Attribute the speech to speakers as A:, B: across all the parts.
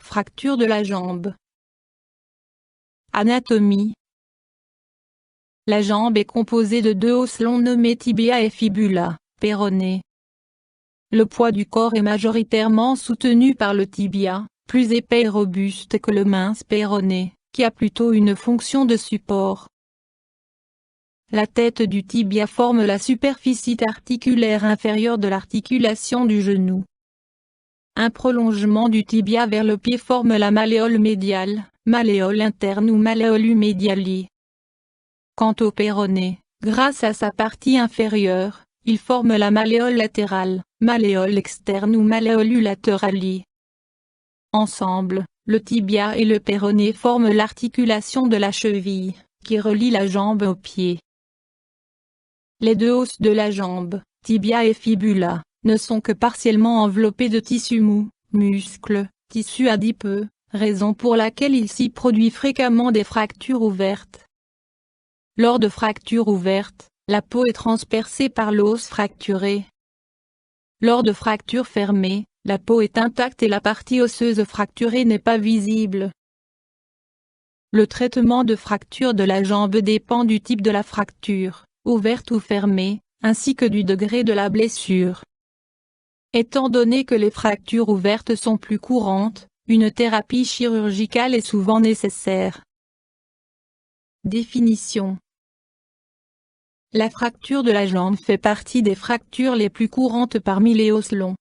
A: Fracture de la jambe. Anatomie. La jambe est composée de deux os longs nommés tibia et fibula, péroné. Le poids du corps est majoritairement soutenu par le tibia, plus épais et robuste que le mince péroné, qui a plutôt une fonction de support. La tête du tibia forme la superficie articulaire inférieure de l'articulation du genou. Un prolongement du tibia vers le pied forme la malléole médiale, malléole interne ou malleolus mediali. Quant au péroné, grâce à sa partie inférieure, il forme la malléole latérale, malléole externe ou malleolus laterali. Ensemble, le tibia et le péroné forment l'articulation de la cheville, qui relie la jambe au pied. Les deux os de la jambe, tibia et fibula, ne sont que partiellement enveloppés de tissus mous, muscles, tissus adipeux, raison pour laquelle il s'y produit fréquemment des fractures ouvertes. Lors de fractures ouvertes, la peau est transpercée par l'os fracturé. Lors de fractures fermées, la peau est intacte et la partie osseuse fracturée n'est pas visible. Le traitement de fracture de la jambe dépend du type de la fracture, ouverte ou fermée, ainsi que du degré de la blessure. Étant donné que les fractures ouvertes sont plus courantes, une thérapie chirurgicale est souvent nécessaire. Définition. La fracture de la jambe fait partie des fractures les plus courantes parmi les os longs.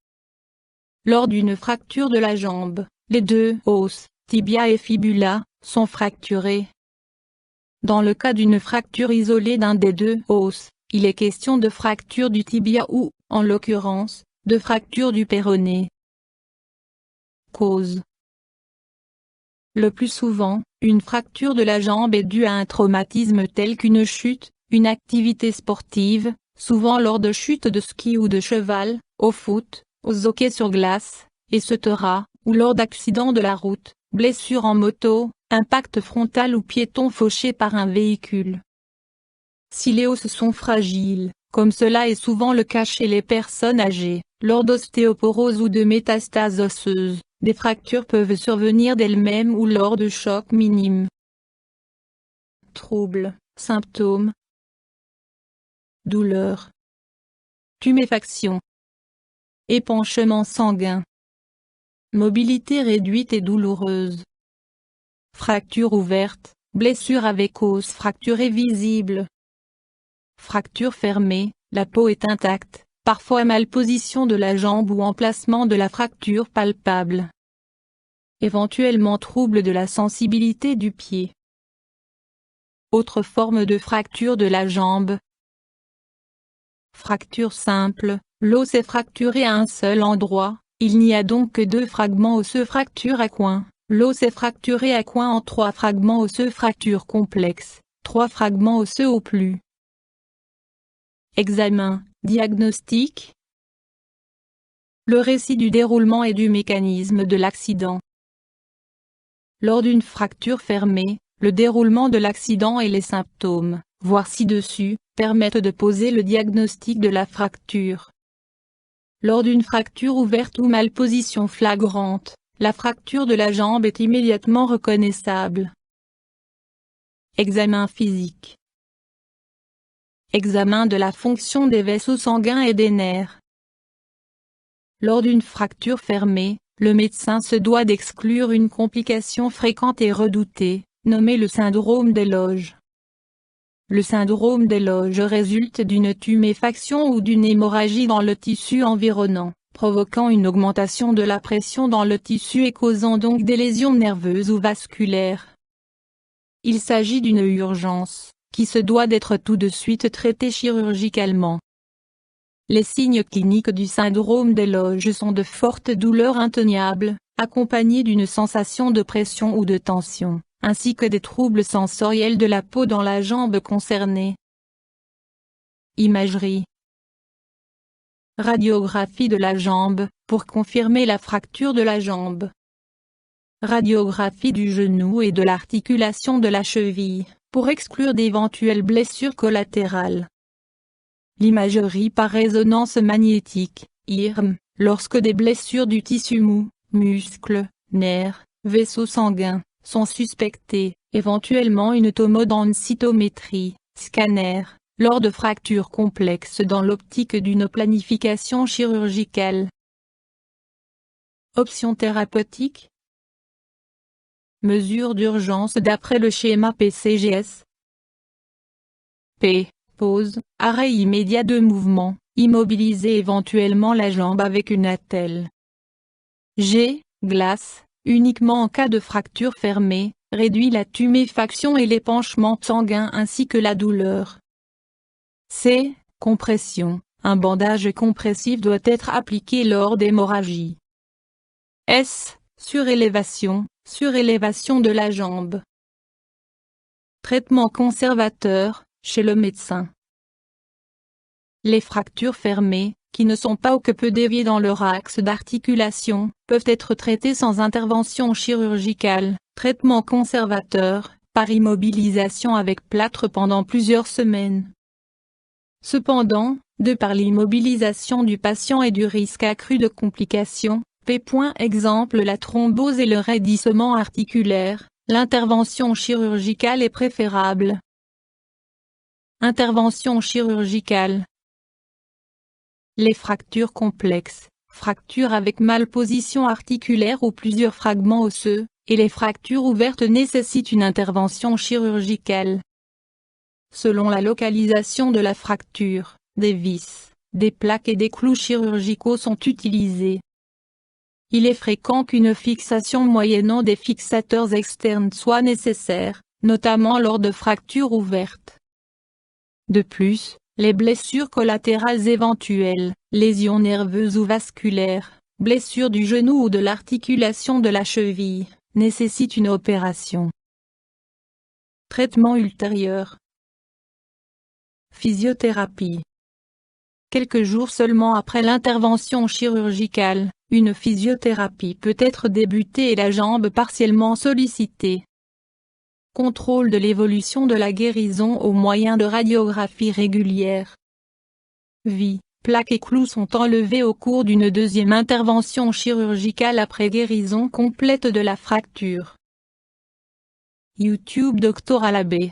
A: Lors d'une fracture de la jambe, les deux os, tibia et fibula, sont fracturés. Dans le cas d'une fracture isolée d'un des deux os, il est question de fracture du tibia ou, en l'occurrence, de fracture du péroné. Cause. Le plus souvent, une fracture de la jambe est due à un traumatisme tel qu'une chute, une activité sportive, souvent lors de chutes de ski ou de cheval, au foot, au hockey sur glace, etc., ou lors d'accidents de la route, blessure en moto, impact frontal ou piéton fauché par un véhicule. Si les os sont fragiles, comme cela est souvent le cas chez les personnes âgées, lors d'ostéoporose ou de métastases osseuses, des fractures peuvent survenir d'elles-mêmes ou lors de chocs minimes. Troubles, symptômes. Douleur. Tuméfaction. Épanchement sanguin. Mobilité réduite et douloureuse. Fracture ouverte, blessure avec os fracturé visible. Fracture fermée, la peau est intacte, parfois malposition de la jambe ou emplacement de la fracture palpable. Éventuellement trouble de la sensibilité du pied. Autre forme de fracture de la jambe. Fracture simple, l'os est fracturé à un seul endroit, il n'y a donc que deux fragments osseux fracture à coin, l'os est fracturé à coin en trois fragments osseux fracture complexe, trois fragments osseux au plus. Examen, diagnostic. Le récit du déroulement et du mécanisme de l'accident. Lors d'une fracture fermée, le déroulement de l'accident et les symptômes, voire ci-dessus, permettent de poser le diagnostic de la fracture. Lors d'une fracture ouverte ou malposition flagrante, la fracture de la jambe est immédiatement reconnaissable. Examen physique. Examen de la fonction des vaisseaux sanguins et des nerfs. Lors d'une fracture fermée, le médecin se doit d'exclure une complication fréquente et redoutée, nommée le syndrome d'éloge. Le syndrome d'éloge résulte d'une tuméfaction ou d'une hémorragie dans le tissu environnant, provoquant une augmentation de la pression dans le tissu et causant donc des lésions nerveuses ou vasculaires. Il s'agit d'une urgence, qui se doit d'être tout de suite traitée chirurgicalement. Les signes cliniques du syndrome d'éloge sont de fortes douleurs intenables, accompagnées d'une sensation de pression ou de tension, ainsi que des troubles sensoriels de la peau dans la jambe concernée. Imagerie. Radiographie de la jambe, pour confirmer la fracture de la jambe. Radiographie du genou et de l'articulation de la cheville, pour exclure d'éventuelles blessures collatérales. L'imagerie par résonance magnétique, IRM, lorsque des blessures du tissu mou, muscles, nerfs, vaisseaux sanguins, sont suspectés, éventuellement une tomodensitométrie, scanner, lors de fractures complexes dans l'optique d'une planification chirurgicale. Options thérapeutiques. Mesures d'urgence d'après le schéma PCGS. P. Pause, arrêt immédiat de mouvement, immobiliser éventuellement la jambe avec une attelle. G. Glace, uniquement en cas de fracture fermée, réduit la tuméfaction et l'épanchement sanguin ainsi que la douleur. C. Compression, un bandage compressif doit être appliqué lors d'hémorragie. S. Surélévation de la jambe. Traitement conservateur, chez le médecin. Les fractures fermées, qui ne sont pas ou que peu déviées dans leur axe d'articulation, peuvent être traitées sans intervention chirurgicale. Traitement conservateur, par immobilisation avec plâtre pendant plusieurs semaines. Cependant, de par l'immobilisation du patient et du risque accru de complications, P. Exemple la thrombose et le raidissement articulaire, l'intervention chirurgicale est préférable. Intervention chirurgicale. Les fractures complexes, fractures avec malposition articulaire ou plusieurs fragments osseux, et les fractures ouvertes nécessitent une intervention chirurgicale. Selon la localisation de la fracture, des vis, des plaques et des clous chirurgicaux sont utilisés. Il est fréquent qu'une fixation moyennant des fixateurs externes soit nécessaire, notamment lors de fractures ouvertes. De plus, les blessures collatérales éventuelles, lésions nerveuses ou vasculaires, blessures du genou ou de l'articulation de la cheville, nécessitent une opération. Traitement ultérieur. Physiothérapie. Quelques jours seulement après l'intervention chirurgicale, une physiothérapie peut être débutée et la jambe partiellement sollicitée. Contrôle de l'évolution de la guérison au moyen de radiographies régulières. Vis, plaques et clous sont enlevés au cours d'une deuxième intervention chirurgicale après guérison complète de la fracture. YouTube Dr Alabé.